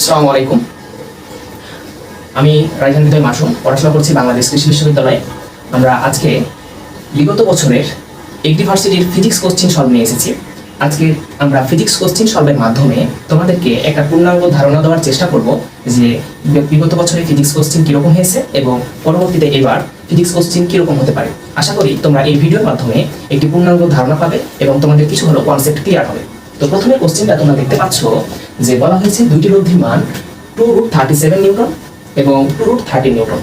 আসসালামু আলাইকুম। আমি রাইহান হৃদয় মাসুম, পড়াশোনা করছি বাংলাদেশ কৃষি বিশ্ববিদ্যালয়ে। আমরা আজকে বিগত বছরের এগ্রিভার্সিটির ফিজিক্স কোশ্চেন সলভ নিয়ে এসেছি। আজকে আমরা ফিজিক্স কোশ্চেন সলভের মাধ্যমে তোমাদেরকে একটা পূর্ণাঙ্গ ধারণা দেওয়ার চেষ্টা করব যে বিগত বছরে ফিজিক্স কোশ্চেন কীরকম হয়েছে এবং পরবর্তীতে এবার ফিজিক্স কোশ্চেন কীরকম হতে পারে। আশা করি তোমরা এই ভিডিওর মাধ্যমে একটি পূর্ণাঙ্গ ধারণা পাবে এবং তোমাদের কিছু হলো কনসেপ্ট ক্লিয়ার হবে। তো প্রথমে কোশ্চেনটা তোমরা দেখতে পাচ্ছ যে বলা হয়েছে দুইটি রোধীর মান 2√37 নিউটন এবং 2√30 নিউটন,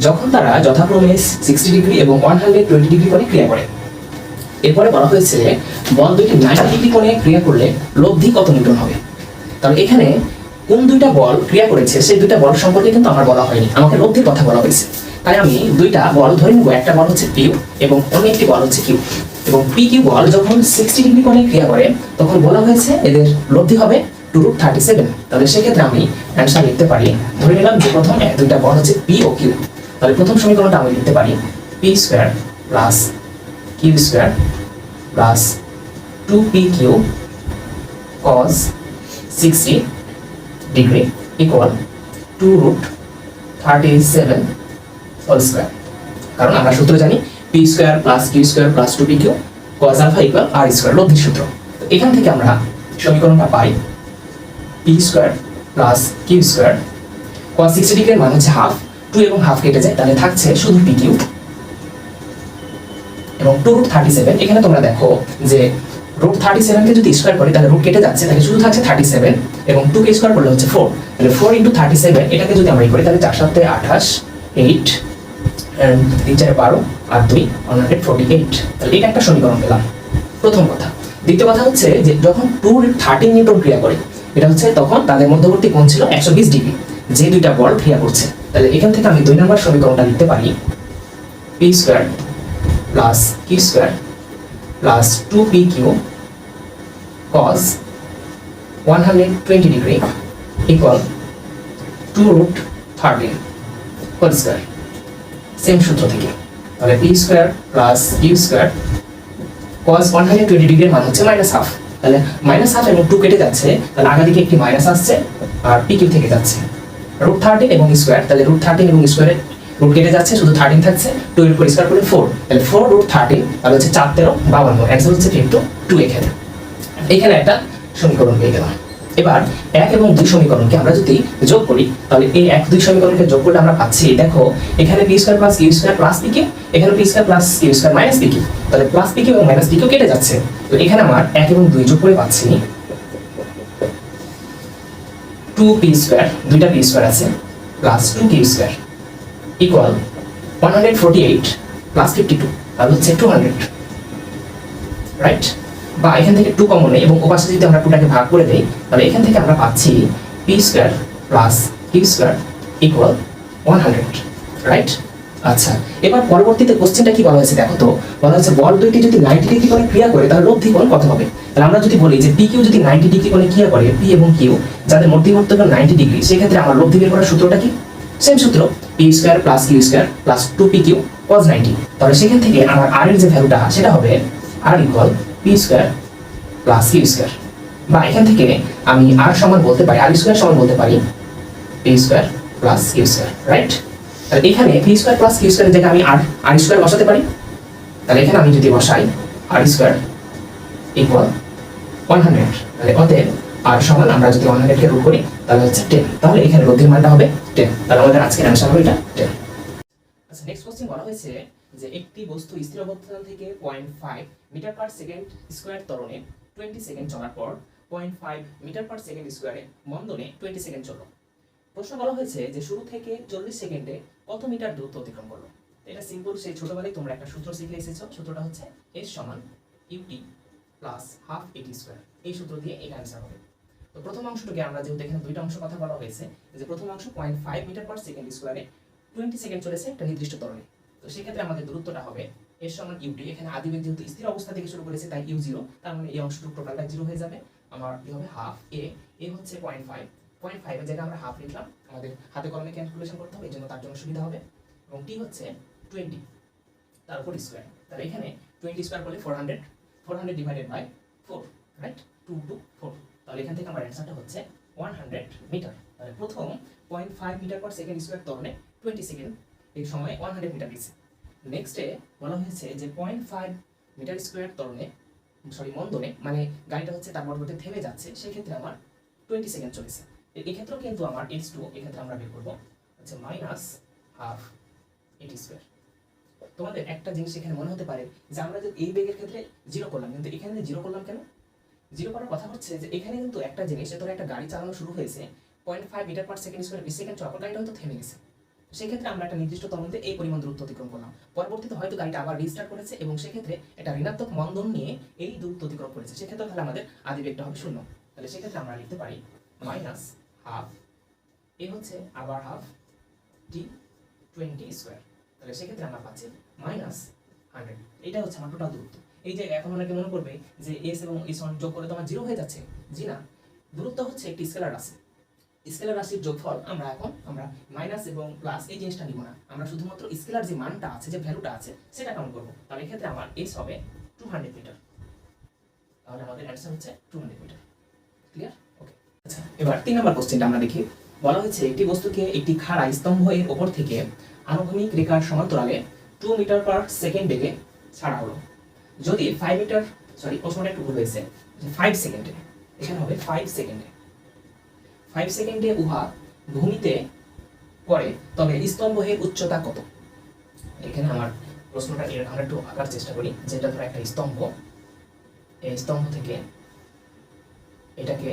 যখন তারা যথাক্রমে 60 ডিগ্রি এবং 120 ডিগ্রি কোণে ক্রিয়া করে। এরপরে বলা হয়েছে বল দুইটি 90 ডিগ্রি কোণে ক্রিয়া করলে লব্ধি কত নিউটন হবে। তাহলে এখানে কোন দুইটা বল ক্রিয়া করেছে সেই দুইটা বল সম্পর্কে কিন্তু আমার বলা হয়নি, আমাকে লব্ধির কথা বলা হয়েছে। তাই আমি দুইটা বল ধরে নেব, একটা বল হচ্ছে পিউ এবং অন্য একটি বল হচ্ছে কিউ। এবং পি কিউ বল যখন 60 ডিগ্রি কোণে ক্রিয়া করে তখন বলা হয়েছে এদের লব্ধি হবে 2√37। তাহলে সেক্ষেত্রে আমি অ্যান্সার লিখতে পারি, ধরে নিলাম যে প্রথম দুইটা বল হচ্ছে পি ও কিউ। তাহলে প্রথম সমীকরণটা আমি লিখতে পারি p square plus q square plus 2pq cos 60 degree equal 2√37 whole square. কারণ আমরা সূত্র জানি p square plus q square plus 2pq cos alpha equal R square, লব্ধির সূত্র। তো এখান থেকে আমরা সমীকরণটা পাই p square plus q square cos 60 ডিগ্রির মান হচ্ছে হাফ, 2 এবং হাফ কেটে যায়, তাহলে থাকছে শুধু pq এবং 2√37। এখানে তোমরা দেখো যে √37 কে যদি স্কয়ার করি তাহলে রুট কেটে যাচ্ছে, তাহলে শুধু থাকছে 37 এবং 2 কে স্কয়ার করলে হচ্ছে 4। তাহলে 4 * 37 এটাকে যদি আমরা করি তাহলে 4 × 7 = 28, 8 এন্ড 3 × 4 = 12 আর 2 148। তাহলে এটা একটা সমীকরণ পেলাম, প্রথম কথা। দ্বিতীয় কথা হচ্ছে যে যখন 2√13 নিউটন ক্রিয়া করে, এটা হচ্ছে তখন তাদের মধ্যবর্তী কোণ ছিল 120 ডিগ্রি, যে দুইটা বল ক্রিয়া করছে। তাহলে এখান থেকে আমি 2 নম্বর সমীকরণটা লিখতে পারি p square plus q square plus 2pq cos 120 degree equal 2√13 whole square. Same সূত্র থেকে তাহলে p square plus q square cos 120 ডিগ্রির মান হচ্ছে -হাফ। তাহলে -হাফ এবং 2 কেটে যাচ্ছে, তাহলে আগা দিকে একটি মাইনাস আসছে আর pq থেকে যাচ্ছে √13 এবং স্কয়ার। তাহলে √13 এবং স্কয়ারে রুট কেটে যাচ্ছে, শুধু 13 থাকছে, 2 এর উপর স্কয়ার করলে 4। তাহলে 4√13 তাহলে হচ্ছে 4 13 52, অ্যানসার হচ্ছে 2 এখানে। এইখানে একটা সমীকরণ পেয়ে গেলাম। এবার 1 এবং 2 সমীকরণকে আমরা যদি যোগ করি তাহলে এই 1 2 সমীকরণকে যোগ করলে আমরা পাচ্ছি, দেখো এখানে p square plus q square plus pq, এখানে p square plus q square minus pq, তাহলে প্লাস pq এবং মাইনাস pq কেটে যাচ্ছে। তো এখানে আমার 1 এবং 2 যোগ করে পাচ্ছি 2p স্কয়ার, দুইটা p স্কয়ার আছে, plus 2q square equal 148 plus 52, তাহলে হচ্ছে 200, রাইট? বা এখান থেকে 2 কমন নেই এবং ওপাশে যদি আমরা 2টাকে ভাগ করে দেই তাহলে এখান থেকে আমরা পাচ্ছি p square plus q square equal 100, right? আচ্ছা, এবার পরবর্তীতে কোশ্চেনটা কি বলা হয়েছে দেখো তো। বলা হয়েছে বল দুইটি যদি 90 ডিগ্রি কোণে ক্রিয়া করে তাহলে লব্ধি কোণ কত হবে। তাহলে আমরা যদি বলি যে pq যদি 90 ডিগ্রি কোণে ক্রিয়া করে, p এবং q যাদের মধ্যবর্তী কোণ 90 ডিগ্রি, সেই ক্ষেত্রে আমরা লব্ধি বের করার সূত্রটা কি? সেম সূত্র, p square plus q square plus 2pq cos 90। তাহলে সেখান থেকে আমার r এর যে ভ্যালুটা সেটা হবে r equal p square plus q square. বা এখান থেকে আমি r সমান বলতে পারি, r স্কয়ার সমান বলতে পারি p square plus q square, right? তাহলে এখানে p স্কয়ার প্লাস কিউ স্কয়ারের জায়গায় আমি r স্কয়ার বসাতে পারি। তাহলে এখানে আমি যদি বসাই r স্কয়ার ইকুয়াল 100, তাহলে অতএব r সমান আমরা যদি 100 কে রুট করি তাহলে হচ্ছে 10, তাহলে এখানে লব্ধির মানটা হবে 10। তাহলে আমাদের আজকের आंसर হবে এটা 10। আচ্ছা, নেক্সট কোশ্চেন বলা হয়েছে যে একটি বস্তু স্থির অবস্থান থেকে 0.5 মিটার পার সেকেন্ড স্কয়ার ত্বরণে 20 সেকেন্ড চলার পর 0.5 মিটার পার সেকেন্ড স্কয়ারে মন্দনে 20 সেকেন্ড চলল। প্রশ্ন বলা হয়েছে যে শুরু থেকে 40 সেকেন্ডে কত মিটার দূরত্ব অতিক্রম করলো। এটা সিম্পল, সেই ছোটবেলায় তোমরা একটা সূত্র শিখে এসেছো, সূত্রটা হচ্ছে s সমান ut plus half at square. এই সূত্র দিয়ে এটা आंसर হবে। তো প্রথম অংশটাকে আমরা যেহেতু এখানে দুইটা অংশ কথা বলা হয়েছে, যে প্রথম অংশ 0.5 মিটার পার সেকেন্ড স্কয়ারে 20 সেকেন্ড চলেছে একটা নির্দিষ্ট ত্বরণে। তো সেই ক্ষেত্রে আমাদের দূরত্বটা হবে s সমান ut, এখানে আদিবেগ যেহেতু স্থির অবস্থা থেকে শুরু করেছে তাই u0, তার মানে এই অংশটুকু টোটালটা 0 হয়ে যাবে। আমার কি হবে হাফ a হচ্ছে 0.5 এর জায়গায় আমরা হাফ লিখলাম, আমাদের হাতে কলমে ক্যালকুলেশন করতে হবে, এজন্য তার জন্য সুবিধা হবে। এবং t হচ্ছে 20 তার উপর স্কয়ার, তাহলে এখানে 20 স্কয়ার করলে 400 ডিভাইডেড বাই 4, রাইট? 2 2 4, তাহলে এখান থেকে আমার অ্যানসারটা হচ্ছে 100 মিটার। তাহলে প্রথম 0.5 মিটার পার সেকেন্ড স্কয়ার ত্বরণে 20 সেকেন্ড এই সময় 100 মিটার গেছে। নেক্সটে বলা হয়েছে যে 0.5 মিটার স্কয়ার ত্বরণে মন্দনে, মানে গাড়িটা হচ্ছে তার পরবর্তী থেমে যাচ্ছে, সেক্ষেত্রে আমার 20 সেকেন্ড চলেছে। এই ক্ষেত্রেও কিন্তু আমার h2 এক্ষেত্রে আমরা বের করবো হচ্ছে মাইনাস হাফ এটি স্কয়ার। তোমাদের একটা জিনিস এখানে মনে হতে পারে যে আমরা যদি এই বেগের ক্ষেত্রে 0 করলাম, কিন্তু এখানে 0 করলাম কেন? 0 করার কথা হচ্ছে যে এখানে কিন্তু একটা জিনিস, ধরো একটা গাড়ি চালানো শুরু হয়েছে 0.5 metre per second square 20 second চলার পর গাড়িটা হয়তো থেমে গেছে। সেক্ষেত্রে আমরা একটা নির্দিষ্ট ত্বরণে এই পরিমাণ দূরত্ব অতিক্রম করলাম। পরবর্তীতে হয়তো গাড়িটা আবার রিস্টার্ট করেছে এবং সেক্ষেত্রে একটা ঋণাত্মক মন্দন নিয়ে এই দূরত্ব অতিক্রম করেছে। সেক্ষেত্রে তাহলে আমাদের আদি বেগটা হবে 0। তাহলে সেক্ষেত্রে আমরা লিখতে পারি মাইনাস হাফ এ হচ্ছে আবার হাফ টি 20 স্কয়ার। তাহলে সেক্ষেত্রে আমরা পাচ্ছি মাইনাস 100। এটা হচ্ছে আমার টোটাল দূরত্ব। এই যে এখন অনেকে মনে করবে যে এস এবং এস যোগ করে তো আমার 0 হয়ে যাচ্ছে। জি না, দূরত্ব হচ্ছে একটি স্কেলার রাশি। স্কেলার রাশির যোগফল আমরা মাইনাস এবং প্লাস এই জিনিসটা নিব না, আমরা শুধুমাত্র স্কেলার যে মানটা আছে, যে ভ্যালুটা আছে সেটা কাউন্ট করব। তাহলে এক্ষেত্রে আমার এস হবে 200 মিটার। তাহলে আমাদের অ্যান্সার হচ্ছে 200 মিটার। ক্লিয়ার? ওকে। আচ্ছা, এবার 3 নম্বর কোশ্চেনটা আমরা দেখি। বলা হয়েছে একটি বস্তুকে একটি খাড়া স্তম্ভ এর উপর থেকে আনুভূমিক রেখার সমান্তরালে 2 মিটার পার সেকেন্ড বেগে ছাড়া হলো। যদি 5 মিটার, সরি প্রশ্নটা একটু ভুল হয়েছে, 5 সেকেন্ডে, এখানে হবে 5 সেকেন্ডে, 5 সেকেন্ডে উহা ভূমিতে পড়ে, তবে স্তম্ভের উচ্চতা কত? এখানে আমার প্রশ্নটা আমরা একটু আঁকার চেষ্টা করি। যেটা ধরো একটা স্তম্ভ, এই স্তম্ভ থেকে এটাকে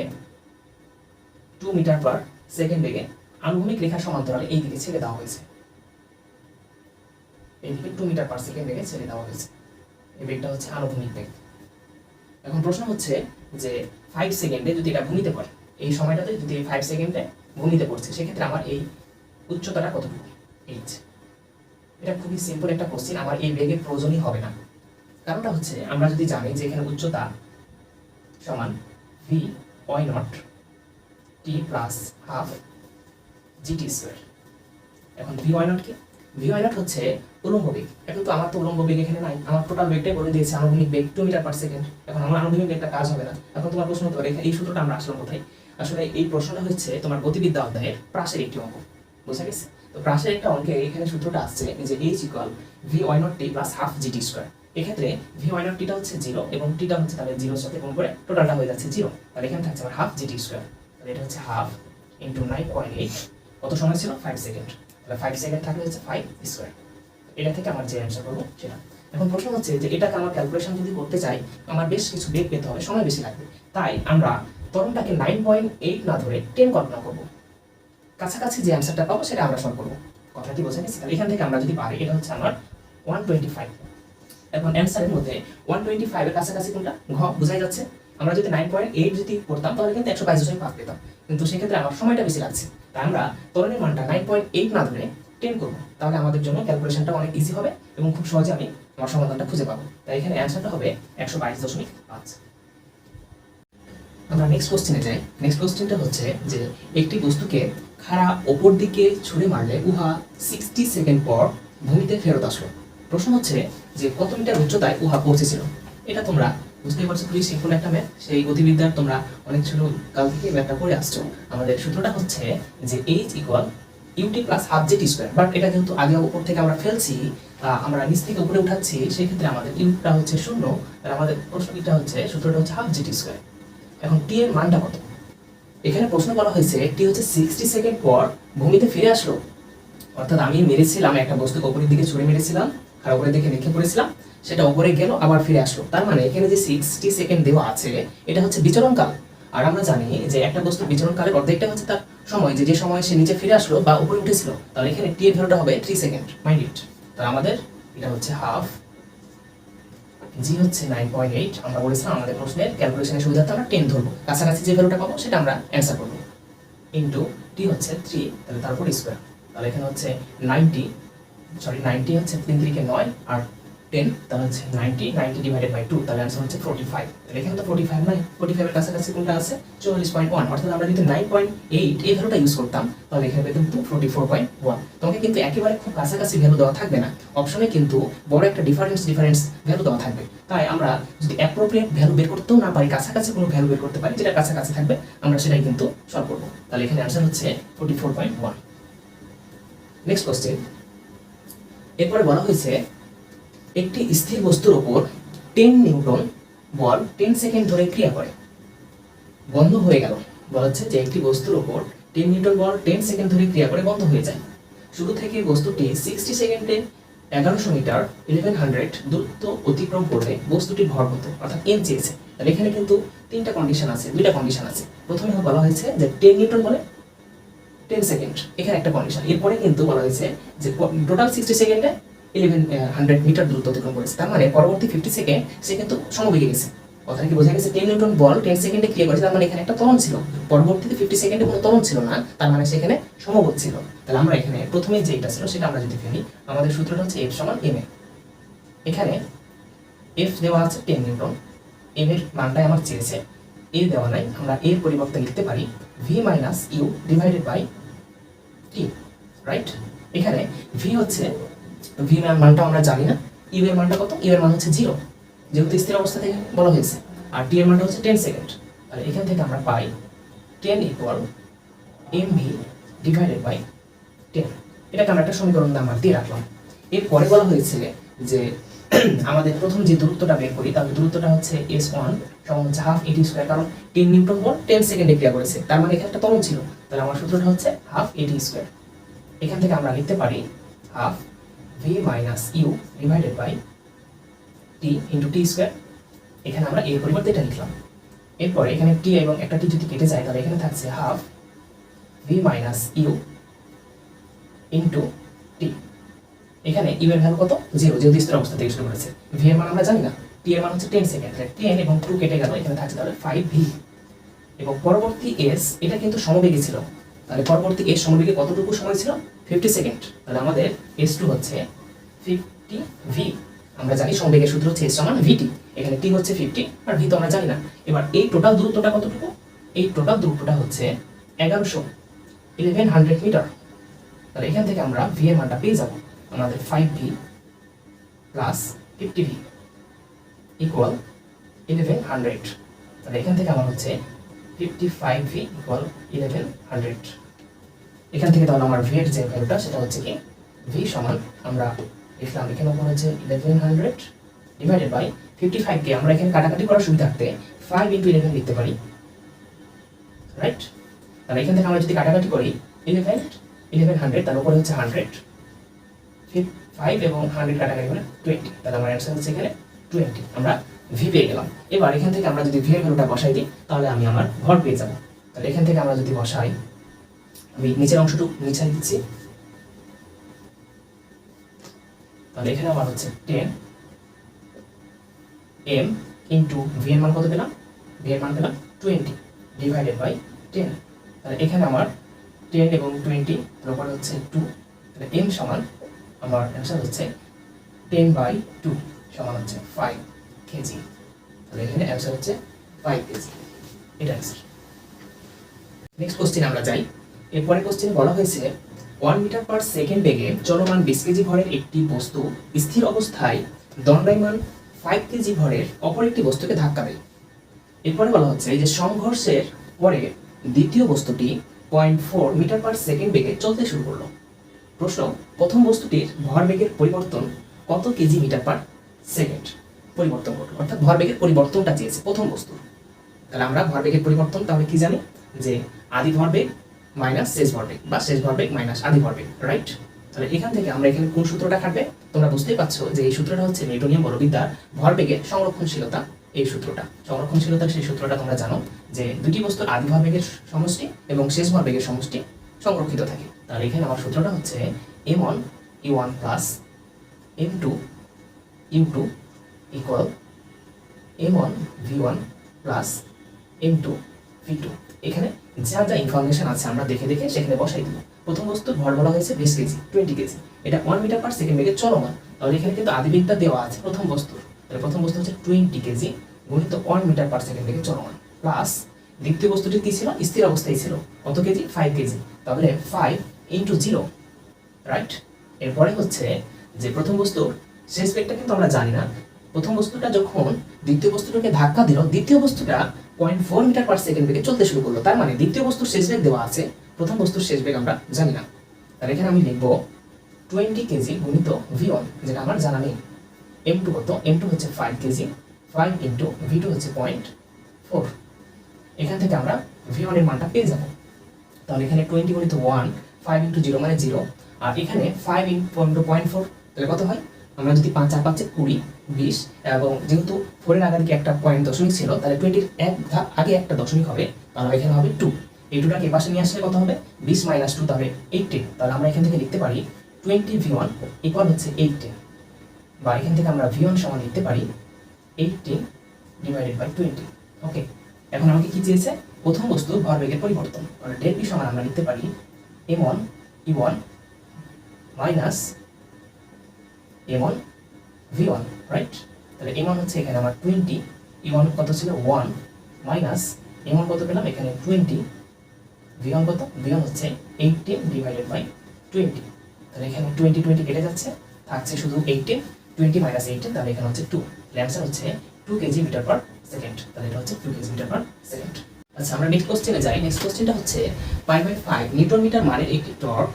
2 মিটার পার সেকেন্ড বেগে আনুভূমিক রেখার সমান্তরালে এই দিকে ছেড়ে দেওয়া হয়েছে। এইদিকে 2 মিটার পার সেকেন্ড বেগে ছেড়ে দেওয়া হয়েছে। এই বেগটা হচ্ছে আনুভূমিক বেগ। এখন প্রশ্ন হচ্ছে যে 5 সেকেন্ডে যদি এটা ভূমিতে পড়ে, এই সময়টাতে যদি 5 সেকেন্ডে ভূমিতে পড়ছে, সেক্ষেত্রে আমার এই উচ্চতাটা কতটুকু? h। এটা খুবই সিম্পল একটা কোশ্চেন, আমার এই বেগের প্রয়োজনই হবে না। কারণটা হচ্ছে আমরা যদি জানি যে এখানে উচ্চতা সমান v y not t plus half gt square. এখন v y নট কি? v y নট হচ্ছে উলম্ব বেগ। এখন তো আমার তো উলম্ব বেগ এখানে নাই, আমার টোটাল বেগটাই বলে দিয়েছে আনুভূমিক বেগ 2 মিটার পার সেকেন্ড। এখন আমার আনুভূমিক বেগটা কাজ হবে না। এখন তোমার প্রশ্ন হতে পারে এই সূত্রটা আমরা আসলাম কোথায়? আসলে এই প্রশ্নটা হচ্ছে তোমার গতিবিদ্যা অধ্যায়ের প্রাসের একটি অঙ্ক। বুঝা গেছে? তো প্রাসের একটা অঙ্কে এখানে সূত্রটা আসছে যে h equal v y not t plus half gt square. এক্ষেত্রে v y নট টা হচ্ছে 0 এবং t টা হচ্ছে তাহলে 0 এর সাথে গুণ করে টোটালটা হয়ে যাচ্ছে 0। তাহলে এখানে থাকছে আমার হাফ gt স্কয়ার। তাহলে এটা হচ্ছে হাফ ইনটু 9.8, কত সময় ছিল? 5 সেকেন্ড। তাহলে 5 সেকেন্ড থাকলে হচ্ছে 5 স্কয়ার। এটা থেকে আমার যে অ্যানসার করব সেটা। এখন প্রশ্ন হচ্ছে যে এটাকে আমার ক্যালকুলেশন যদি করতে চাই, আমার বেশ কিছু বেগ পেতে হবে, সময় বেশি লাগবে। তাই আমরা ত্বরণটাকে 9.8 না ধরে 10 কল্পনা করব। কাছাকাছি যে অ্যানসারটা পাবো সেটা আমরা সলভ করব। কথা কি বোঝা গেছে? তাহলে এখান থেকে আমরা যদি পারি, এটা হচ্ছে আমার 125। এখন অ্যানসারের মধ্যে 125 এর কাছাকাছি কোনটা? ঘ। বোঝাই যাচ্ছে আমরা যদি 9.8 যদি করতাম তাহলে কিন্তু 122.5 পেতাম, কিন্তু সেক্ষেত্রে আমার সময়টা বেশি লাগছে। তাই আমরা ত্বরণের মানটা 9.8 না ধরে 10 করব। তাহলে আমাদের জন্য ক্যালকুলেশনটা অনেক ইজি হবে এবং খুব সহজে আমি আমার সমাধানটা খুঁজে পাবো। তাই এখানে অ্যানসারটা হবে 122.5। আমরা নেক্সট কোশ্চেনে যাই। নেক্সট কোশ্চেনটা হচ্ছে যে একটি বস্তুকে খাড়া ওপর দিকে ছুঁড়ে মারলে উহা 60 সেকেন্ড পর ভূমিতে ফেরত আসলো। প্রশ্ন হচ্ছে যে কত মিটার উচ্চতায় উহা পৌঁছেছিল। এটা তোমরা বুঝতেই পারছো, খুবই সিম্পল একটা ম্যাথ। সেই গতিবিদ্যার তোমরা অনেক ছোট কাল থেকে ম্যাথটা করে আসছো। আমাদের সূত্রটা হচ্ছে যে h equal u t plus half g t square. But এটা যেহেতু আগে উপর থেকে আমরা ফেলছি, আমরা নিচ থেকে উপরে উঠাচ্ছি, সেই ক্ষেত্রে আমাদের ইউটা হচ্ছে 0। আর আমাদের প্রশ্নটা হচ্ছে সূত্রটা হচ্ছে হাফ জেটি স্কয়ার। এখন টি এর মানটা কত? এখানে প্রশ্ন করা হয়েছে টি হচ্ছে 60 সেকেন্ড পর ভূমিতে ফিরে আসলো। অর্থাৎ আমি মেরেছিলাম একটা বস্তু উপরের দিকে ছুঁড়ে মেরেছিলাম, আর উপরের দিকে রেখে পড়েছিলাম, সেটা উপরে গেল আবার ফিরে আসলো। তার মানে এখানে যে 60 সেকেন্ড দেওয়া আছে এটা হচ্ছে বিচরণকাল। আর আমরা জানি যে একটা বস্তুর বিচরণকালের অর্ধেকটা হচ্ছে তার সময়, যে সময় সে নিচে ফিরে আসলো বা উপরে উঠেছিল। তাহলে এখানে টি এর ভ্যালুটা হবে 3 সেকেন্ড। Mind it. তাহলে আমাদের এটা হচ্ছে হাফ, জি হচ্ছে 9.8। আমরা বলেছিলাম আমাদের প্রশ্নের ক্যালকুলেশনের সুবিধার্থে আমরা 10 ধরবো, কাছাকাছি যে ভ্যালুটা পাবো সেটা আমরা অ্যান্সার করবো। ইনটু টি হচ্ছে 3, তাহলে তারপর স্কয়ার। তাহলে এখানে হচ্ছে 90 হচ্ছে 3 3 কে 9 আর 10 তাহলে হচ্ছে 90 ডিভাইডেড বাই 2 তাহলে आंसर হচ্ছে 45। তাহলে এখানে তো 45 নাই, 45 এর কাছাকাছি কোনটা আছে 44.1, অর্থাৎ আমরা যদি 9.8 এই ভ্যালুটা ইউজ করতাম তাহলে এখানে পেতাম তো 44.1। তোমাকে কিন্তু একেবারে খুব কাছাকাছি ভ্যালু দেওয়া থাকবে না, অপশনে কিন্তু বড় একটা ডিফারেন্স ভ্যালু দেওয়া থাকবে। তাই আমরা যদি অ্যাপ্রোপ্রিয়েট ভ্যালু বের করতেও না পারি, কাছাকাছি কোনো ভ্যালু বের করতে পারি যেটা কাছাকাছি থাকবে, আমরা সেটাই কিন্তু সলভ করব। তাহলে এখানে आंसर হচ্ছে 44.1। নেক্সট কোশ্চেন, এরপরে বলা হয়েছে একটি স্থির বস্তুর উপর 10 নিউটন বল 10 সেকেন্ড ধরে ক্রিয়া করে, বন্ধ হয়ে গেল। বলা হচ্ছে যে একটি বস্তুর উপর 10 নিউটন বল 10 সেকেন্ড ধরে ক্রিয়া করে বন্ধ হয়ে যায়। শুরু থেকে বস্তুটি 60 সেকেন্ডে 1100 মিটার 1100 দূরত্ব অতিক্রম করলে বস্তুটির ভর কত, অর্থাৎ এম চেয়েছে। তাহলে এখানে কিন্তু দুইটা কন্ডিশন আছে। প্রথমে বলা হয়েছে যে 10 নিউটন বলে 10 সেকেন্ড, এখানে একটা কন্ডিশন। এরপরে কিন্তু বলা হয়েছে যে টোটাল 60 সেকেন্ডে 1100 মিটার দূরত্ব অতিক্রম করেছে, তার মানে পরবর্তী 50 সেকেন্ড সে কিন্তু সমবেগে গেছে। কথা কি বোঝা গেছে? 10 নিউটন বল 10 সেকেন্ডে ক্রিয়া করেছে, তার মানে এখানে একটা ত্বরণ ছিল, পরবর্তীতে 50 সেকেন্ডে কোনো ত্বরণ ছিল না, তার মানে সেখানে সমবেগ ছিল। তাহলে আমরা এখানে প্রথমে যেটা ছিল সেটা আমরা যদি ফেলি, আমাদের সূত্রটা হচ্ছে F সমান ma। এখানে F দেওয়া আছে 10 নিউটন, m এর মানটাই আমার চেয়েছে, a দেওয়া নাই, আমরা এর পরিবর্তে লিখতে পারি v - u divided by t, right? এখানে v হচ্ছে, v এর মানটা আমরা জানি না, u এর মানটা কত, u এর মান হচ্ছে 0 যেহেতু স্থির অবস্থা থেকে বলা হয়েছে, আর t এর মানটা হচ্ছে 10 সেকেন্ড। তাহলে এখান থেকে আমরা পাই 10 ইকুয়াল mv ডিভাইডেড বাই 10। এটাকে আমরা একটা সমীকরণ নাম্বার দিয়ে রাখলাম। এরপরে বলা হয়েছে যে আমাদের প্রথম যে দূরত্বটা বের করি, তাহলে দূরত্বটা হচ্ছে s1 সমান হচ্ছে হাফ at স্কয়ার, কারণ 10 নিউটন বল 10 সেকেন্ডে ক্রিয়া করেছে, তার মানে এখানে একটা ত্বরণ ছিল। তাহলে আমার সূত্রটা হচ্ছে হাফ at স্কয়ার। এখান থেকে আমরা লিখতে পারি half v - u divided by t into t square. এখানে আমরা এর পরিবর্তে এটা লিখলাম। এরপরে এখানে t এবং একটা t যদি কেটে যায় তাহলে এখানে থাকছে half v - u into t। এখানে u এর ভ্যালু কত, 0 যেহেতু স্থির অবস্থা থেকে শুরু করেছে। v এর মান আমরা জানি না, t এর মান হচ্ছে 10 সেকেন্ড, 10 এবং 2 কেটে গেল, এখানে থাকছে তাহলে 5v। এবং পরবর্তী s এটা কিন্তু সমবেগে ছিল, তাহলে পরবর্তী s সমবেগে কতটুকু সময় ছিল, 50 সেকেন্ড। তাহলে আমাদের s2 হচ্ছে 50v। আমরা জানি সমবেগের সূত্র হচ্ছে s সমান vt, এখানে t হচ্ছে 50 আর v তো আমরা জানি না। এবার এই টোটাল দূরত্বটা কতটুকু, এই টোটাল দূরত্বটা হচ্ছে 1100 মিটার। তাহলে এখান থেকে আমরা v এর মানটা পেয়ে যাব, আমাদের 5v প্লাস 50v ইকুয়াল 1100। তাহলে এখান থেকে আমার হচ্ছে 55v ইকুয়াল 1100। এখান থেকে তাহলে আমার v এর যে ভ্যালুটা সেটা হচ্ছে কি, v সমান আমরা লিখলাম এখানে উপর হচ্ছে 1100 ডিভাইডেড বাই 55 কে আমরা এখানে কাটাকাটি করার সুবিধার্থে 5 ইনটু 11 লিখতে পারি, রাইট? তাহলে এখান থেকে আমরা যদি কাটাকাটি করি 1100 তার উপরে হচ্ছে 100, 5 এবং 100 কাটাকাটি করে 20, তাহলে আমার অ্যানসার হচ্ছে এখানে 20। আমরা v পেয়ে গেলাম। এবার এখান থেকে আমরা যদি v এর ভ্যালুটা বসাই দিই তাহলে আমি আমার ভর পেয়ে যাব। তাহলে এখান থেকে আমরা যদি বসাই, আমি নিচের অংশটুকু মুছাই দিচ্ছি, তাহলে এখানে আমার হচ্ছে 10 m ইনটু v এর মান কত পেলাম, v এর মান পেলাম 20 ডিভাইডেড বাই 10। তাহলে এখানে আমার 10 এবং 20 এর উপর হচ্ছে 2, তাহলে m সমান আমার অ্যানসার হচ্ছে 10/2 সমান হচ্ছে 5 কেজি। তাহলে এখানে অ্যানসার হচ্ছে 5 কেজি, এটা অ্যানসার। নেক্সট কোশ্চেন আমরা যাই। এরপরে কোশ্চেন বলা হয়েছে 1 মিটার পার সেকেন্ড বেগে চলমান 20 কেজি ভরের একটি বস্তু স্থির অবস্থায় দণ্ডায়মান 5 কেজি ভরের অপর একটি বস্তুকে ধাক্কা দেয়। এরপরে বলা হচ্ছে যে সংঘর্ষের পরে দ্বিতীয় বস্তুটি 0.4 মিটার পার সেকেন্ড বেগে চলতে শুরু করলো। প্রশ্ন, প্রথম বস্তুটির ভরবেগের পরিবর্তন কত কেজি মিটার পার সেকেন্ড পরিবর্তন করলো, অর্থাৎ ভরবেগের পরিবর্তনটা চেয়েছে প্রথম বস্তু। তাহলে আমরা ভরবেগের পরিবর্তন তাহলে কি জানি, যে আদি ভরবেগ মাইনাস শেষ ভরবেগ বা শেষ ভরবেগ মাইনাস আদি ভরবেগ, রাইট? তাহলে এখান থেকে আমরা এখানে কোন সূত্রটা খাটবে, তোমরা বুঝতেই পারছো যে এই সূত্রটা হচ্ছে নিউটনীয় বলবিদ্যার ভরবেগের সংরক্ষণশীলতা। এই সূত্রটা সংরক্ষণশীলতার সেই সূত্রটা তোমরা জানো যে দুটি বস্তুর আদি ভরবেগের সমষ্টি এবং শেষ ভরবেগের সমষ্টি সংরক্ষিত থাকে। তাহলে এখানে আমার সূত্রটা হচ্ছে m1 u1 plus m2 u2 equal m1 v1 plus m2 v2। এখানে যা যা ইনফরমেশন আছে আমরা দেখে দেখে সেখানে বসাই দিব। প্রথম বস্তুর ভর বলা হয়েছে 20 কেজি, 20 কেজি, এটা 1 মিটার পার সেকেন্ড বেগে চলমান, তাহলে এখানে কিন্তু আদিবেগটা দেওয়া আছে প্রথম বস্তুর, তাহলে প্রথম বস্তু হচ্ছে 20 কেজি গুণিত 1 মিটার পার সেকেন্ড বেগে চলমান, প্লাস দ্বিতীয় বস্তুটি কি ছিল, স্থির অবস্থায় ছিল, কত কেজি, 5 কেজি, তাহলে 5 ইন্টু 0, রাইট। এরপরে হচ্ছে যে প্রথম বস্তুর শেষ বেগটা কিন্তু আমরা জানি না, প্রথম বস্তুটা যখন দ্বিতীয় বস্তুটাকে ধাক্কা দিল, দ্বিতীয় বস্তুটা 0.4 মিটার পার সেকেন্ড বেগে চলতে শুরু করলো, তার মানে দ্বিতীয় বস্তুর শেষ বেগ দেওয়া আছে, প্রথম বস্তুর শেষ বেগ আমরা জানি না। তাহলে এখানে আমি লিখবো 20 কেজি গুণিত v1, যেটা আমার জানা নেই। m2 কত, m2 হচ্ছে 5 কেজি, 5 ইন্টু v2 হচ্ছে 0.4, এখান থেকে আমরা v1 এর মানটা পেয়ে যাব। তাহলে এখানে 20 গুণিত 1, 5 ইন্টু 0 মানে 0, আর এখানে 5 ইন্টু 0.4, তাহলে কত হয়, আমরা যদি 5 আর 5 20, 20, এবং যেহেতু 4 এর আগে একটা পয়েন্ট দশমিক ছিল, তাহলে 20 এর এক ধাপ আগে একটা দশমিক হবে, তাহলে এখানে হবে 2, এই 2টাকে এই পাশে নিয়ে আসলে কত হবে, 20 মাইনাস 2, তাহলে 18, তাহলে আমরা এখান থেকে লিখতে পারি 20 v1 ইকুয়াল হচ্ছে 18, বা এখান থেকে আমরা v1 সমান লিখতে পারি 18 ডিভাইডেড বাই 20। ওকে, এখন আমাকে কি চেয়েছে, প্রথম বস্তুর ভরবেগের পরিবর্তন, মানে ডেল পি সমান আমরা লিখতে পারি m1 e1 minus m1 v1, right. তাহলে m1 হচ্ছে এখানে আমার 20, e1 কত ছিল 1, মাইনাস m1 কত পেলাম এখানে 20, v1 কত, v1 হচ্ছে 18 ডিভাইডেড বাই 20, তাহলে এখানে 20 20 কেটে যাচ্ছে, থাকছে শুধু 18, 20 মাইনাস 18, তাহলে এখানে হচ্ছে 2, অ্যান্সার হচ্ছে 2 কেজি মিটার পার সেকেন্ড, তাহলে এটা হচ্ছে 2 কেজি মিটার পার সেকেন্ড। আচ্ছা, আমরা নেক্সট কোশ্চেনে যাই। নেক্সট কোশ্চেনটা হচ্ছে π/5 নিউটন মিটার মানের একটি টর্ক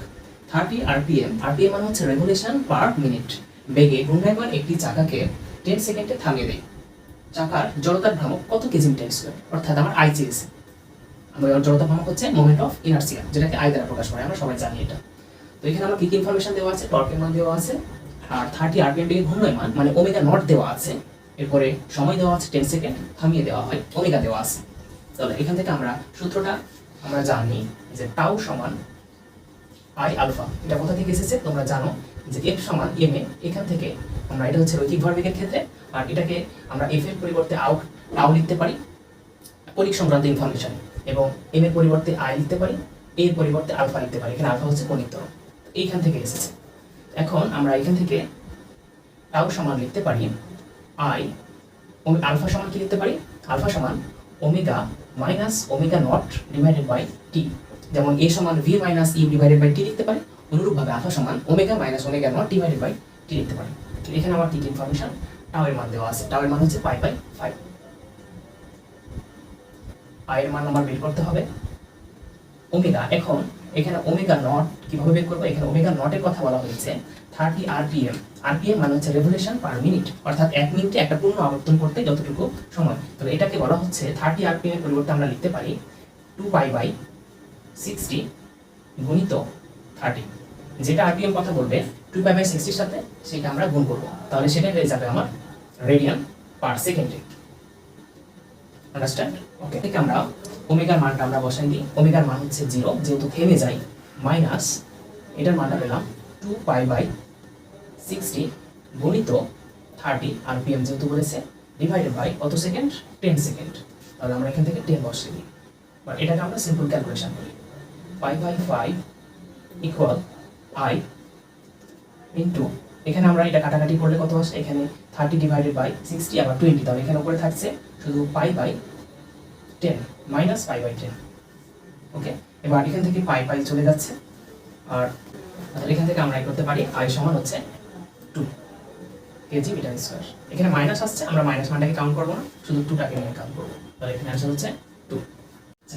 30 rpm, rpm মানে হচ্ছে রেভলিউশন পার মিনিট, বেগে ঘূর্ণায়মান একটি চাকাকে 10 সেকেন্ডে থামিয়ে দেয়। চাকার জড়তার ভ্রামক কত কেজি মিটার স্কয়ার, অর্থাৎ আমার আই চেয়েছে। আমার জড়তার ভ্রামক হচ্ছে মোমেন্ট অফ ইনার্সিয়া, যেটাকে আই দ্বারা প্রকাশ করে, আমরা সবাই জানি এটা। তো এখানে আমার কি কি ইনফরমেশন দেওয়া আছে, টর্কের মান দেওয়া আছে, আর 30 rpm বেগে ঘূর্ণায়মান মানে ওমেগা নট দেওয়া আছে, এরপরে সময় দেওয়া আছে 10 সেকেন্ড, থামিয়ে দেওয়া হয়, ওমেগা দেওয়া আছে। তাহলে এখান থেকে আমরা সূত্রটা আমরা জানি যে টাউ সমান আই আলফা, এটা কোথা থেকে এসেছে তোমরা জানো যে এফ সমান এম এ, এখান থেকে আমরা, এটা হচ্ছে রৈখিক ভরবেগের ক্ষেত্রে, আর এটাকে আমরা এফ এর পরিবর্তে টাউ লিখতে পারি কণিক সংক্রান্ত ইনফরমেশন, এবং এম এর পরিবর্তে আই লিখতে পারি, এ এর পরিবর্তে আলফা লিখতে পারি, এখানে আলফা হচ্ছে কণিক ত্বরণ, এইখান থেকে এসেছে। এখন আমরা এখান থেকে টাউ সমান লিখতে পারি আই, আলফা সমান কি লিখতে পারি, আলফা সমান omega minus omega not divided by t, যেমন এ সমান v minus e divided by t লিখতে পারি, অনুরূপভাবে আলফা সমান omega minus omega not divided by t লিখতে পারি। এখানে আমার কি কি ইনফরমেশন, টাউ এর মান দেওয়া আছে, টাউ এর মান হচ্ছে π/5, আই এর মান আমার বের করতে হবে, ওমেগা, এখন এখানে ওমেগা নট কিভাবে বের করব, এখানে ওমেগা নটের কথা বলা হয়েছে 30 rpm, rpm মানে হচ্ছে রেভলিউশন পার মিনিট, অর্থাৎ 1 মিনিটে একটা পূর্ণ আবর্তন করতে যতটুকু সময়, তাহলে এটাকে বলা হচ্ছে 30 rpm এর পরিবর্তে আমরা লিখতে পারি 2π/60 গুণিত 30, যেটা rpm কথা বলবে 2π/60 এর সাথে সেটা আমরা গুণ করব, তাহলে সেটা হয়ে যাবে আমার রেডিয়ান পার সেকেন্ডে, আন্ডারস্ট্যান্ড। ওকে, ঠিক, আমরা ওমেগার মানটা আমরা বসাই দিই, ওমেগার মান হচ্ছে 0 যেহেতু থেমে যায়, মাইনাস এটার মানটা পেলাম 2π/60 গুণিত 30 rpm যেহেতু বলেছে, ডিভাইডেড বাই কত সেকেন্ড, 10 সেকেন্ড, তাহলে আমরা এখান থেকে 10 বসিয়ে দিই, বাট এটাকে আমরা সিম্পল ক্যালকুলেশন করি, π/5 ইকুয়াল আই ইন্টু, এখানে আমরা এটা কাটাকাটি করলে কত আসে, এখানে 30 ডিভাইডেড বাই 60 আবার 20, তাহলে এখানে উপরে থাকছে শুধু π/10 মাইনাস π/10। ওকে, এবার এখান থেকে পাই চলে যাচ্ছে, আর এখান থেকে আমরা করতে পারি আই সমান হচ্ছে 2 কেজি মিটার স্কয়ার, এখানে মাইনাস আসছে, আমরা মাইনাস মানটাকে কাউন্ট করব না, শুধু 2টাকে নিয়ে কাউন্ট করব, তাহলে এখানে आंसर হচ্ছে 2।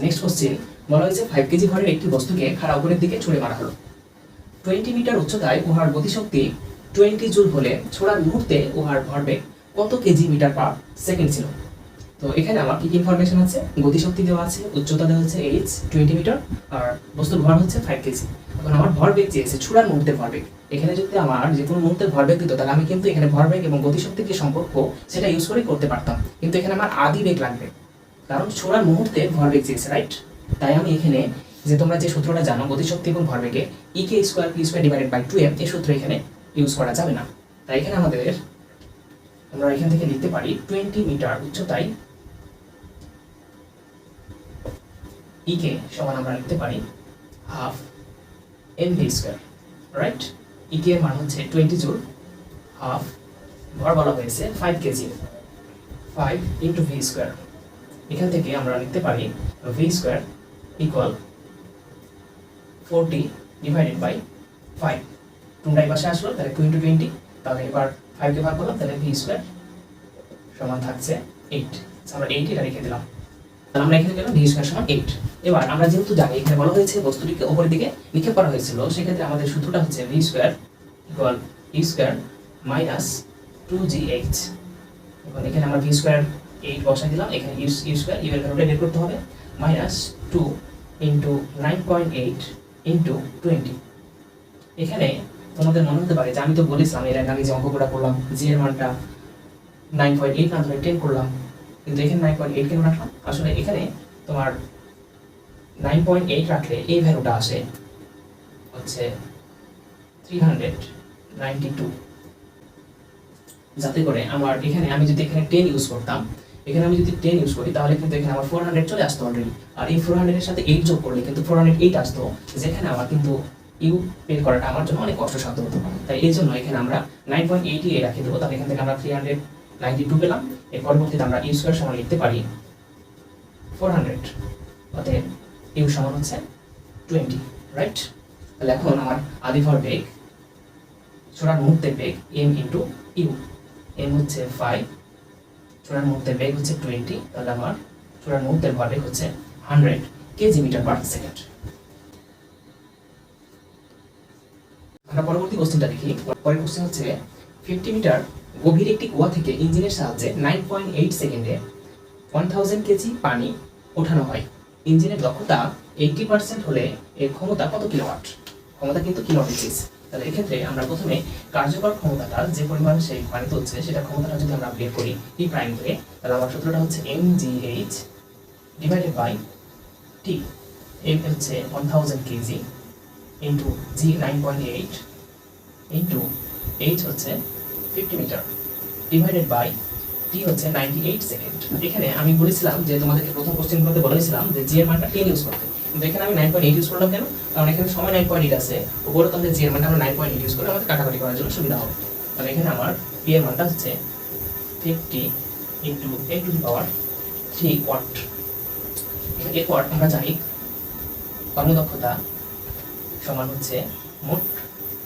নেক্সট কোশ্চেন বলা হয়েছে 5 কেজি ভরের একটি বস্তুকে খাড়া উপরের দিকে ছুঁড়ে মারা হলো, 20 মিটার উচ্চতায় উহার গতিশক্তি 20 জুল হলে ছোড়ার মুহূর্তে উহার ভরবেগ কত কেজি মিটার পার সেকেন্ড ছিল। তো এখানে আমার কি কি ইনফরমেশন আছে, গতিশক্তি দেওয়া আছে, উচ্চতা দেওয়া হচ্ছে h 20 মিটার, আর বস্তুর ভর হচ্ছে 5 কেজি। এখন আমার ভরবেগ চেয়েছে, ছোড়ার মুহূর্তের ভরবেগ, এখানে যদি আমার যে কোনো মুহূর্তের ভরবেগ দিত, তাহলে আমি কিন্তু এখানে ভরবেগ এবং গতিশক্তির যে সম্পর্ক সেটা ইউজ করে করতে পারতাম, কিন্তু এখানে আমার আদি বেগ লাগবে, কারণ ছোড়ার মুহূর্তে ভরবেগ চেয়েছে, রাইট। তাই আমি এখানে, যে তোমরা যে সূত্রটা জানো গতিশক্তি এবং ভরবেগে ek² p² divided by 2m, এই সূত্র এখানে ইউজ করা যাবে না। তাই এখানে আমাদের, আমরা এখান থেকে লিখতে পারি 20 মিটার উচ্চতায় ek সমান আমরা লিখতে পারি হাফ mv², রাইট। ek এর মান হচ্ছে 20 জুল, হাফ, ভর বলা হয়েছে 5 কেজি, 5 ইন্টু ভি স্কোয়ার। এখান থেকে আমরা লিখতে পারি v square equal 40 divided by 5। টুনটাই পাশে আসলো, তাহলে 2 ইন্টু 20, তাহলে এবার 5 কে ভাগ করলাম, তাহলে ভি স্কোয়ার সমান থাকছে 8। আমরা 8 এটা রেখে দিলাম, তাহলে আমরা এখানে পেলাম ভি স্কোয়ার সমান 8। এবার আমরা যেহেতু জানি এখানে বলা হয়েছে বস্তুটিকে উপরের দিকে নিক্ষেপ করা হয়েছিল, সেক্ষেত্রে আমাদের সূত্রটা হচ্ছে V square equal U square minus 2gh। এখন এখানে আমরা ভি স্কোয়ার 8 বসাই দিলাম, এখানে ইউ স্কোয়ার ইউ এর ভ্যালুটা বের করতে হবে, মাইনাস 2 ইন্টু 9.8 ইন্টু 20। এখানে তোমাদের মনে হতে পারে যে আমি তো বলেছিলাম এর আগে আমি যে অঙ্কটা করলাম জি এর মানটা 9.8 না ধরে 10 করলাম, কিন্তু এখানে 9.8 কেন রাখলাম? আসলে এখানে তোমার 9.8 রাখলে এই ভ্যালুটা আসে হচ্ছে 392, যাতে করে আমার এখানে আমি যদি এখানে 10 ইউজ করতাম, এখানে আমি যদি 10 ইউজ করি তাহলে কিন্তু এখানে আমার 400 চলে আসতো অলরেডি, আর এই 400 এর সাথে 8 যোগ করলে কিন্তু 408 আসতো, যেখানে আমার কিন্তু ইউ বের করাটা আমার জন্য অনেক কষ্টসাধ্য হতো। তাই এই জন্য এখানে আমরা 9.8 এ রাখি দেবো, তাহলে এখান থেকে আমরা 392 পেলাম। এর পরবর্তীতে আমরা ইউ স্কয়ার সমান লিখতে পারি 400, অতএব ইউ সমান হচ্ছে 20, রাইট? তাহলে এখন আমার আদি ভরবেগ ছোড়ার মুহূর্তের বেগ m ইনটু ইউ, m হচ্ছে 5, ছোড়ার মুহূর্তের বেগ হচ্ছে 20, তাহলে আমার ছোড়ার মুহূর্তের ভরবেগ হচ্ছে 100 কেজি মিটার পার সেকেন্ড। আমরা পরবর্তী কোশ্চেনটা দেখি। পরের কোশ্চেন হচ্ছে 50 মিটার গভীর একটি কুয়া থেকে ইঞ্জিনের সাহায্যে 9.8 সেকেন্ডে 1000 কেজি পানি ওঠানো হয়। ইঞ্জিনের দক্ষতা 80% হলে এর ক্ষমতা কত কিলোওয়াট? ক্ষমতা কিন্তু কিলোওয়াট ইঞ্চিস। তাহলে এক্ষেত্রে আমরা প্রথমে কার্যকর ক্ষমতাটা যে পরিমাণ সেই পানিতে হচ্ছে সেটা ক্ষমতাটা যদি আমরা বের করি টি প্রাইম করে, তাহলে আমার সূত্রটা হচ্ছে mgh divided by t. m হচ্ছে 1000 kg into g 9.8 into h হচ্ছে 50 মিটার ডিভাইডেড বাই টি হচ্ছে 98 সেকেন্ড। এখানে আমি বলেছিলাম যে তোমাদেরকে প্রথম কোশ্চেনগুলোতে বলেছিলাম যে জি এর মানটা 10 ইউজ করতে, কিন্তু এখানে আমি 9.8 ইউজ করলাম কেন? কারণ এখানে সময় 9.8 আছে, উপরে তো আমাদের জি এর মানটা আমরা 9.8 ইউজ করলে আমাদের কাটাকাটি করার জন্য সুবিধা হবে। তাহলে এখানে আমার পি এর মানটা হচ্ছে 50 into 10 to the power 3 watt. এই ওয়াট আমরা জানি কর্মদক্ষতা সমান হচ্ছে মোট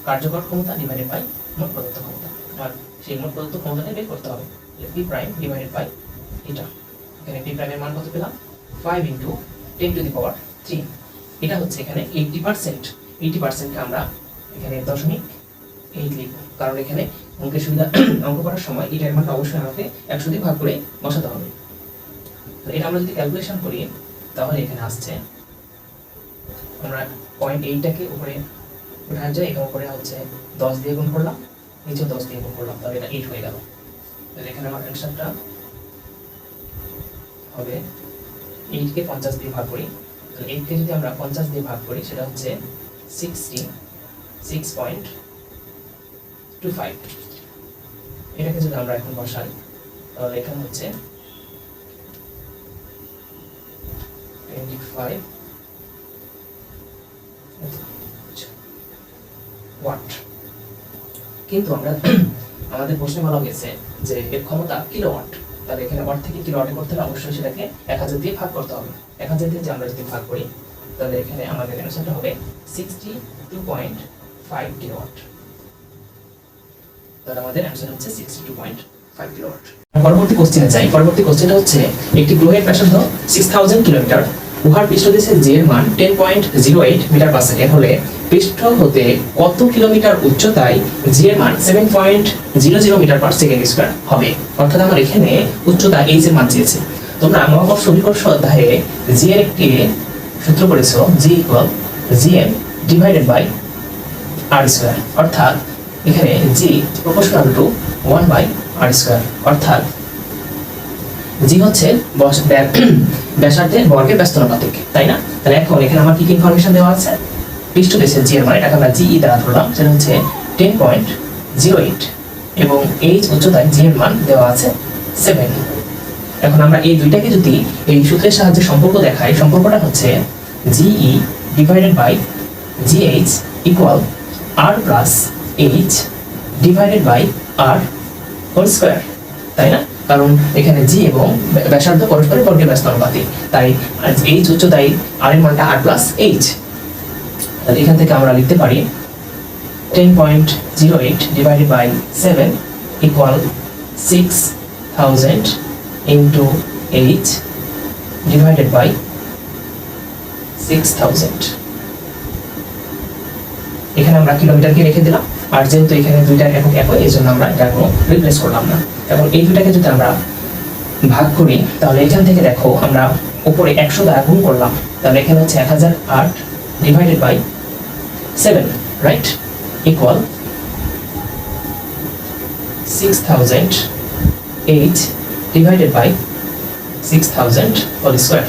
কার্যকর ক্ষমতা ডিভাইডেড বাই মোট প্রদত্ত ক্ষমতা। আর সেই মোট প্রদত্ত ক্ষমতাটা বের করতে হবে, পি প্রাইম ডিভাইডেড বাই এটা। এখানে পি প্রাইমের মান কত পেলাম? 5 ইন্টু 10 টু দি পাওয়ার 3। এটা হচ্ছে এখানে 80%। 80%কে আমরা এখানে 0.8 লিখব, কারণ এখানে অঙ্কের সুবিধা অঙ্ক করার সময় এটার মানটা অবশ্যই আমাকে 100 দিয়ে ভাগ করে বসাতে হবে। তো এটা আমরা যদি ক্যালকুলেশন করি তাহলে এখানে আসছে, আমরা 0.8টাকে উপরে উঠানো যায়, এখানে উপরে হচ্ছে 10 দিয়ে গুণ করলাম, নিচে 10 দিয়ে গুণ করলাম, তাহলে এটা 8 হয়ে গেল। তাহলে এখানে আমার অ্যানসারটা হবে 8 কে 50 দিয়ে ভাগ করি, তাহলে 8 কে যদি আমরা 50 দিয়ে ভাগ করি সেটা হচ্ছে 66.25। এটাকে যদি আমরা এখন বসাই তাহলে এখানে হচ্ছে 25 ওয়াট। কিন্তু আমরা আমাদের প্রশ্নে বলা হয়েছে যে এর ক্ষমতা কিলোওয়াট, তাহলে এখানে ওয়াট থেকে কিলোওয়াটে করতে হলে অবশ্যই সেটাকে 1000 দিয়ে ভাগ করতে হবে। 1000 দিয়ে যে আমরা যদি ভাগ করি তাহলে এখানে আমাদের অ্যানসারটা হবে 62.5 কিলোওয়াট। তাহলে আমাদের অ্যানসার হচ্ছে 62.5 কিলোওয়াট। পরবর্তী কোশ্চেনে যাই। পরবর্তী কোশ্চেনটা হচ্ছে একটি গ্রহের ব্যাসার্ধ 6000 কিলোমিটার, উহার পৃষ্ঠদেশে জি এর মান 10.08 মিটার পার সেকেন্ড হলে পৃষ্ঠ হতে কত কিলোমিটার উচ্চতায় জি এর মান 7.00 মিটার পার সেকেন্ড স্কয়ার হবে? অর্থাৎ আমার এখানে উচ্চতা এইচ এর মান চেয়েছে। তোমরা মহাকর্ষ বিকর্ষ অধ্যায়ে জি এর একটি সূত্র করেছো, g equal GM divided by R square, অর্থাৎ এখানে g proportional to 1 by R square, অর্থাৎ জি হচ্ছে ব্যাসার্ধের বর্গের ব্যস্তানুপাতিক, তাই না? তাহলে এখন এখানে আমার কি কি ইনফরমেশন দেওয়া আছে? পৃষ্ঠদেশের জি এর মান, এটাকে আমরা জি দ্বারা ধরলাম, সেটা হচ্ছে 10.08 এবং এইচ উচ্চতায় জি এর মান দেওয়া আছে 7। এখন আমরা এই দুইটাকে যদি এই সূত্রের সাহায্যে সম্পর্ক দেখাই, সম্পর্কটা হচ্ছে GE divided by GH equal R plus H divided by R whole square, তাই না? কারণ এখানে জি এবং ব্যাসার্ধ পরস্পরের বর্গের ব্যস্ত অনুপাতি, তাই এইচ উচ্চতায় আর এর মানটা আর প্লাস এইচ। তাহলে এখান থেকে আমরা লিখতে পারি 10.08 divided by 7 equal 6000 into h divided by 6000। এখানে আমরা কিলোমিটারকে রেখে দিলাম, আর যেহেতু এখানে দুইটা একক একই, এই জন্য আমরা এটা কোনো রিপ্লেস করলাম না। এখন এই দুইটাকে যদি আমরা ভাগ করি, তাহলে এখান থেকে দেখো আমরা উপরে 100 দ্বারা গুণ করলাম, তাহলে এখানে হচ্ছে 1008 divided by 7, right, equal 6008 divided by 6000 whole square.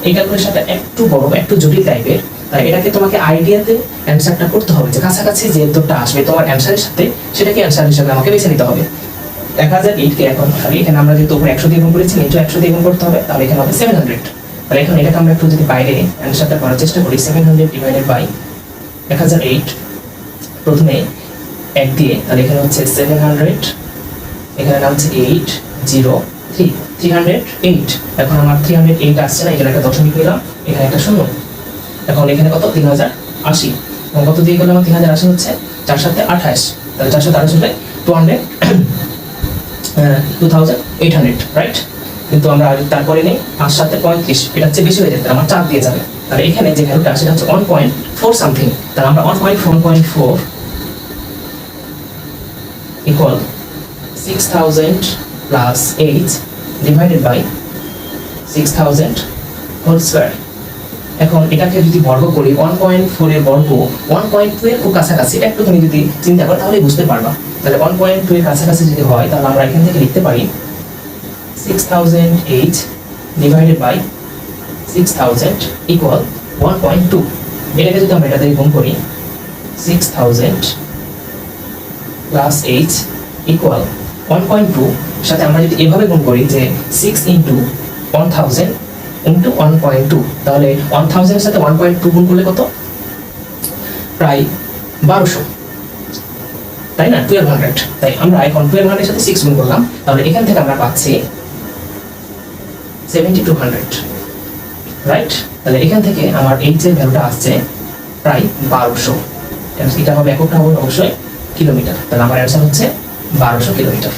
এই ক্যালকুলেশনটা একটু বড়, একটু জটিল টাইপের, তাই এটাকে তোমাকে আইডিয়াতে অ্যানসারটা করতে হবে, যে কাছাকাছি যে উত্তরটা আসবে তোমার অ্যানসারের সাথে, সেটাকে অ্যানসার হিসেবে আমাকে বেছে নিতে হবে। 1008 কে এখন এখানে আমরা যেহেতু উপরে 100 দিয়ে গুণ করেছি, নিচে 100 দিয়ে গুণ করতে হবে, তাহলে এখানে হবে 700। তাহলে এখন এটাকে আমরা একটু যদি বাইরে অ্যানসারটা করার চেষ্টা করি, 700 ডিভাইডেড বাই 1008, প্রথমে 1 দিয়ে, তাহলে এখানে হচ্ছে 700, এখানে নাম হচ্ছে 803, 308। এখন আমার 308 আসছে না, এখানে একটা দশমিক নিলাম, এখানে একটা শূন্য। এখন এখানে কত? 3080। এবং কত দিয়ে করলে আমার 3080 হচ্ছে 4 7 28, তাহলে 4 7 28 হলে 2800, রাইট? কিন্তু আমরা তারপরে নেই 5 7 35, এটা হচ্ছে বেশি হয়ে যেতে, আমার 4 দিয়ে যাবে। তাহলে এখানে যে ভ্যালুটা সেটা হচ্ছে 1.4 সামথিং, তাহলে আমরা 1.4 equal 6000 plus 8 divided by 6000 whole square. এখন এটাকে যদি বর্গ করি, 1.4 এর বর্গ 1.2 এর খুব কাছাকাছি, একটু তুমি যদি চিন্তা করো তাহলে বুঝতে পারবা। তাহলে 1.2 এর কাছাকাছি যদি হয়, তাহলে আমরা এখান থেকে লিখতে পারি 6008 ডিভাইডেড বাই 6000 ইকুয়াল 1.2। এটাকে যদি আমরা এটা দিয়ে গুণ করি, 6000 প্লাস 8 ইকুয়াল 1.2, সাথে আমরা যদি এভাবে গুণ করি যে 6 ইন্টু 1000 ইন্টু 1.2, তাহলে 1000 এর সাথে 1.2 গুণ করলে কত? প্রায় 1200, তাই না? 1200। তাই আমরা এখন 1200 এর সাথে 6 গুণ করলাম, তাহলে এখান থেকে আমরা পাচ্ছি 7200, রাইট? তাহলে এখান থেকে আমার এইচ এর ভ্যালুটা আসছে প্রায় 1200। এটা হবে, এককটা হবে অবশ্যই কিলোমিটার। তাহলে আমার অ্যান্সার হচ্ছে 1200 কিলোমিটার।